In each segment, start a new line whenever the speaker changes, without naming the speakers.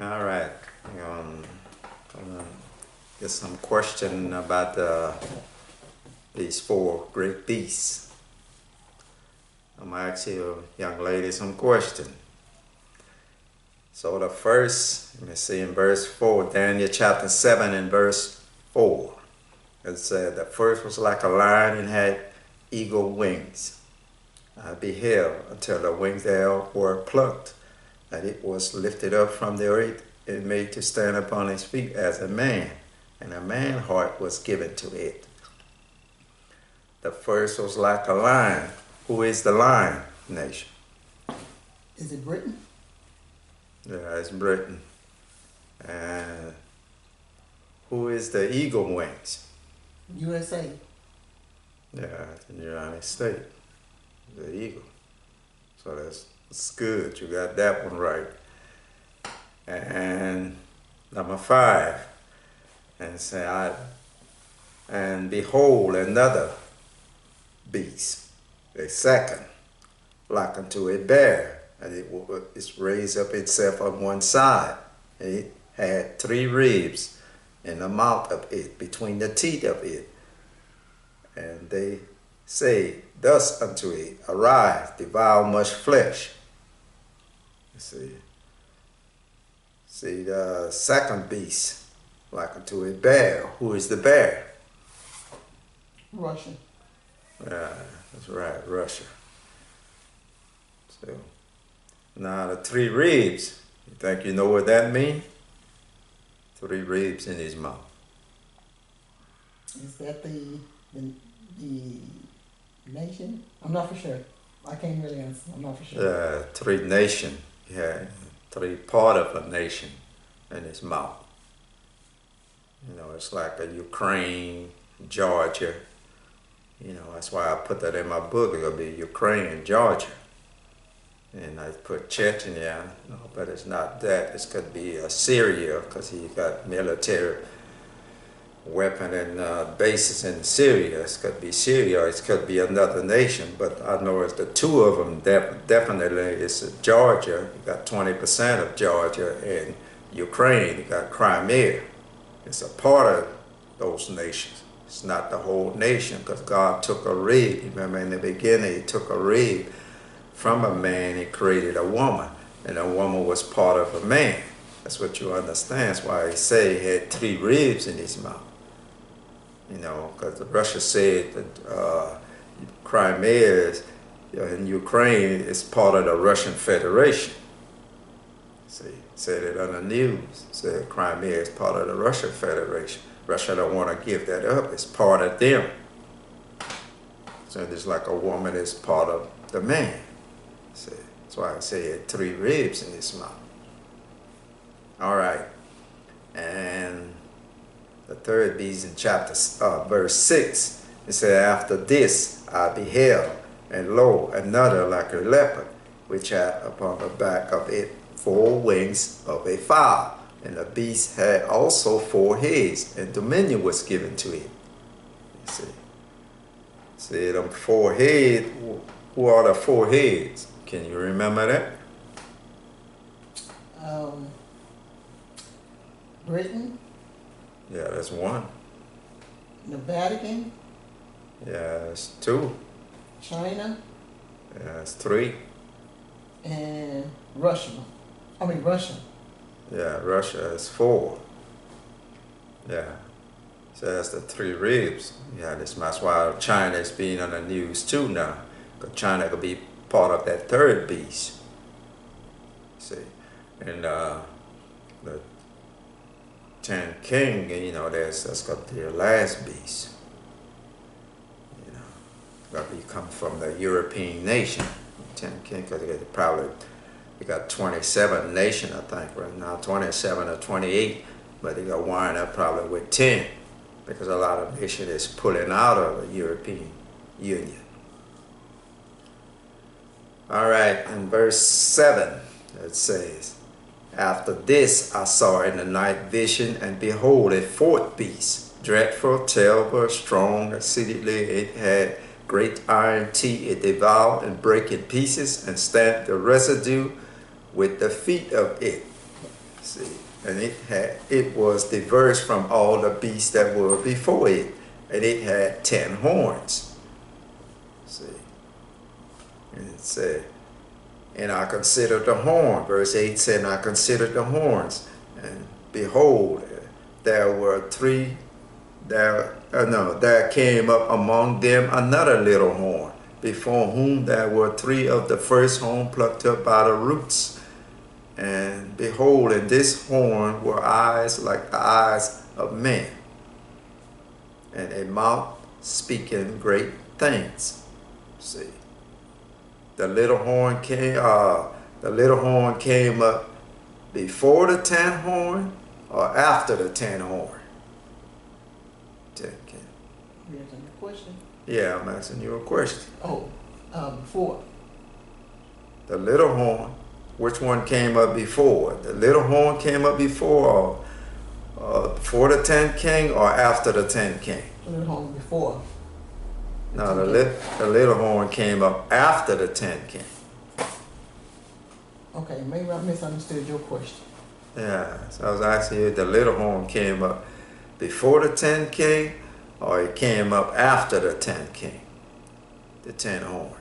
All right. Um, get some question about these four great beasts. I'm gonna ask you, young lady, some question. So the first, let me see, in verse 4, Daniel chapter 7 and verse 4, it said, the first was like a lion and had eagle wings. I beheld until the wings thereof were plucked, and it was lifted up from the earth and made to stand upon his feet as a man, and a man's heart was given to it. The first was like a lion. Who is the lion nation?
Is it Britain?
Yeah, it's Britain. And who is the eagle wings?
USA.
Yeah, the United States. The eagle. So that's good. You got that one right. And number 5. And say, and behold another beast, a second, like unto a bear, and it's raised up itself on one side. And it had 3 ribs in the mouth of it, between the teeth of it. And they say thus unto it, arise, devour much flesh. You see the second beast, like unto a bear. Who is the bear?
Russia.
Yeah, that's right, Russia. So now the 3 ribs, you think you know what that means? 3 ribs in his mouth.
Is that the nation? I'm not for sure. I can't really answer. I'm not for sure.
3 nation. Yeah, 3 part of a nation in his mouth. You know, it's like a Ukraine, Georgia. You know, that's why I put that in my book. It'll be Ukraine and Georgia. And I put Chechnya, no, but it's not that. It's could be Syria, because he got military weapon and bases in Syria. It could be Syria. It could be another nation. But I know it's the 2 of them. Definitely, it's Georgia. You got 20% of Georgia, and Ukraine. You got Crimea. It's a part of those nations. It's not the whole nation, because God took a rib. Remember in the beginning, he took a rib from a man, he created a woman, and a woman was part of a man. That's what you understand. That's why he said he had 3 ribs in his mouth. You know, because Russia said that Crimea is, in Ukraine is part of the Russian Federation. See, said it on the news. Said Crimea is part of the Russian Federation. Russia don't want to give that up. It's part of them. So it's like a woman is part of the man. See, that's why I say he had 3 ribs in his mouth. All right. And the third beast in verse 6, it said, after this I beheld, and lo, another like a leopard, which had upon the back of it 4 wings of a fowl. And the beast had also 4 heads, and dominion was given to it. You see them 4 heads. Who are the 4 heads? Can you remember that?
Britain.
Yeah, that's 1.
The Vatican.
Yeah, that's 2.
China.
Yeah, that's 3.
And Russia. Russia.
Yeah, Russia is 4. Yeah. So that's the 3 ribs. Yeah, that's why China is being on the news too now. Because China could be part of that 3rd beast. See? And the 10 king, you know, that's got to be the last beast. You know, got to be come from the European nation. 10 king, because they got 27 nations, I think, right now, 27 or 28, but they got wind up probably with 10, because a lot of nations is pulling out of the European Union. All right, in verse 7, it says, after this I saw in the night vision, and behold, a 4th beast, dreadful, terrible, strong, exceedingly. It had great iron teeth. It devoured and brake in pieces, and stamped the residue with the feet of it. See, and it was diverse from all the beasts that were before it, and it had 10 horns. See, and it said, and I considered the horn. Verse 8 said, and I considered the horns, and behold, there were three. There came up among them another little horn, before whom there were three of the first horn plucked up by the roots. And behold, in this horn were eyes like the eyes of men, and a mouth speaking great things. See, the little horn came up before the 10th horn or after the 10th horn.
You asking a question?
Yeah, I'm asking you a question.
Oh, before.
The little horn, which one came up before? The little horn came up before the 10th king or after the 10th king?
The little horn before.
No, the little horn came up after the 10th king.
Okay, maybe I misunderstood your question.
Yeah, so I was asking you if the little horn came up before the 10th king or it came up after the 10th king, the 10th horn.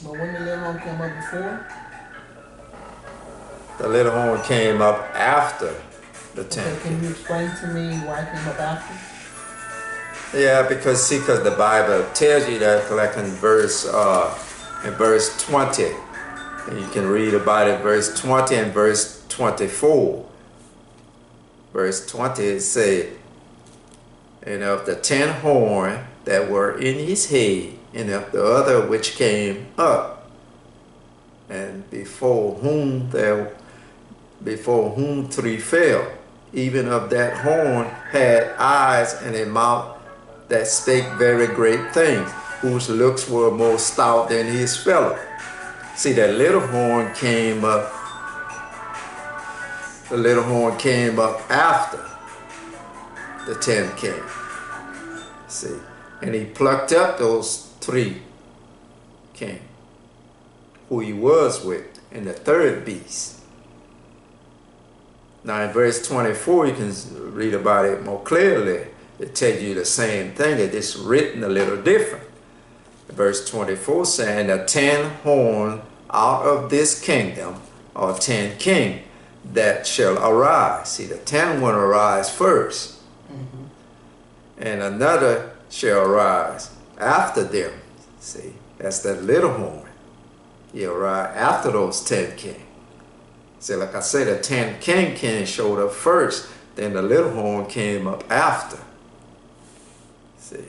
But when the little horn came up before?
The little horn came up after the 10th
Okay, can you explain to me why it came up after?
Yeah, because the Bible tells you that, like in verse 20, and you can read about it, verse 20 and verse 24. Verse 20 it said, and of the 10 horn that were in his head, and of the other which came up, and before whom three fell, even of that horn had eyes and a mouth that spake very great things, whose looks were more stout than his fellow. See, that little horn came up. The little horn came up after the 10th king. See, and he plucked up those three kings who he was with in the third beast. Now in verse 24 you can read about it more clearly. It tells you the same thing, it's written a little different. Verse 24 saying, the 10 horn out of this kingdom, or 10 king, that shall arise. See, the 10 one arise first. Mm-hmm. And another shall arise after them. See, that's that little horn. He'll arise after those 10 kings. See, like I said, the 10 king showed up first, then the little horn came up after. See,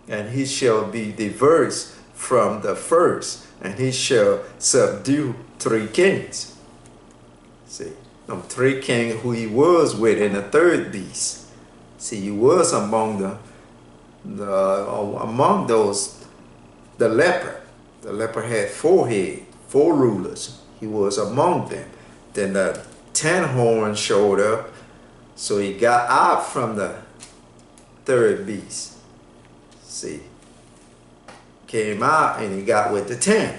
and he shall be diverse from the first, and he shall subdue 3 kings. See, them 3 kings who he was with in the third beast. See, he was among the leper. The leper had 4 heads, 4 rulers. He was among them. Then the 10 horns showed up, so he got out from the third beast. See, came out and he got with the 10.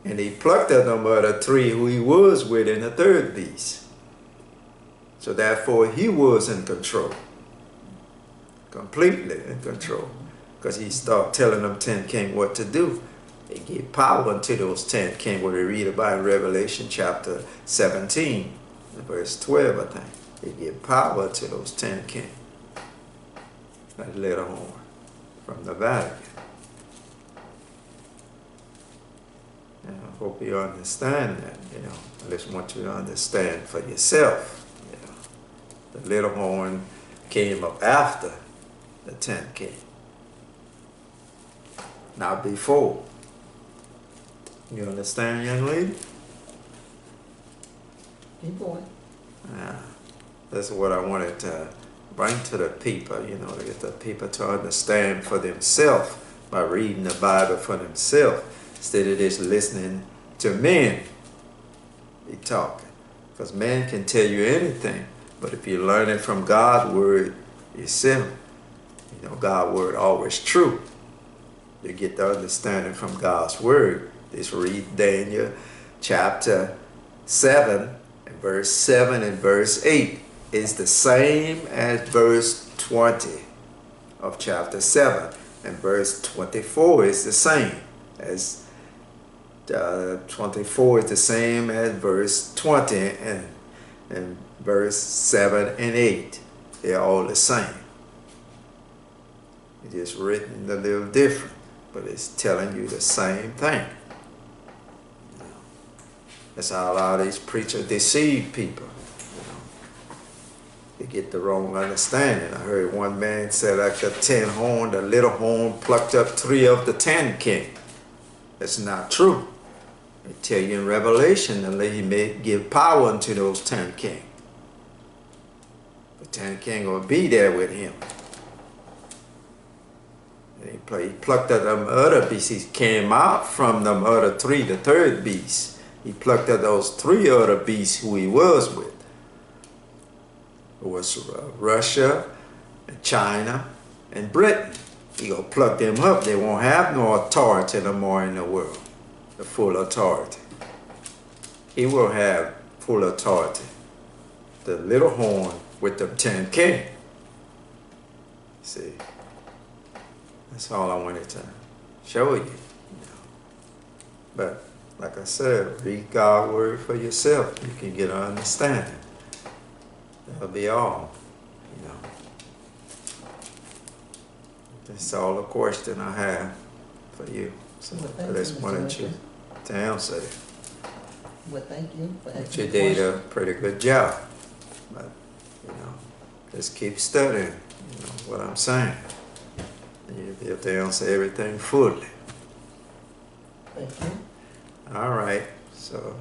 And he plucked up them other 3 who he was with in the third beast. So therefore he was in control. Completely in control. Because he started telling them 10 kings what to do. They gave power unto those 10 kings, what we read about in Revelation chapter 17, verse 12, I think. They gave power to those 10 kings. That little horn from the Vatican. And I hope you understand that, I just want you to understand for yourself, The little horn came up after the 10th king. Not before. You understand, young lady?
Keep going.
Yeah. That's what I wanted to bring to the people, to get the people to understand for themselves by reading the Bible for themselves instead of just listening to men be talking. Because man can tell you anything, but if you learn it from God's word yourself, God's word always true. You get the understanding from God's word. Just read Daniel chapter 7 And verse 7 and verse 8 is the same as verse 20 of chapter 7. And verse 24 is the same as 24 is the same as verse 20, and verse 7 and 8. They're all the same. It's just written a little different, but it's telling you the same thing. That's how a lot of these preachers deceive people. They get the wrong understanding. I heard one man say, like the 10 horn, the little horn plucked up 3 of the 10 kings. That's not true. They tell you in Revelation that he may give power unto those 10 kings. The 10 kings will be there with him. And he plucked up them other beasts. He came out from them other 3, the third beast. He plucked up those 3 other beasts who he was with. It was Russia, and China, and Britain. He gonna pluck them up. They won't have no authority no more in the world. The full authority. He will have full authority. The little horn with the 10 kings. See, that's all I wanted to show you. But like I said, read God's word for yourself. You can get an understanding. That'll be all. That's all the question I have for you. So
Well,
I just
Mr.
wanted you to answer it.
Well, thank you for
But
asking
you
the
did
question.
a pretty good job. But, just keep studying, what I'm saying. And you'll be able to answer everything fully.
Thank you.
All right, so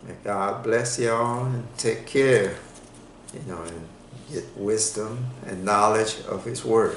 may God bless y'all and take care, and get wisdom and knowledge of His Word.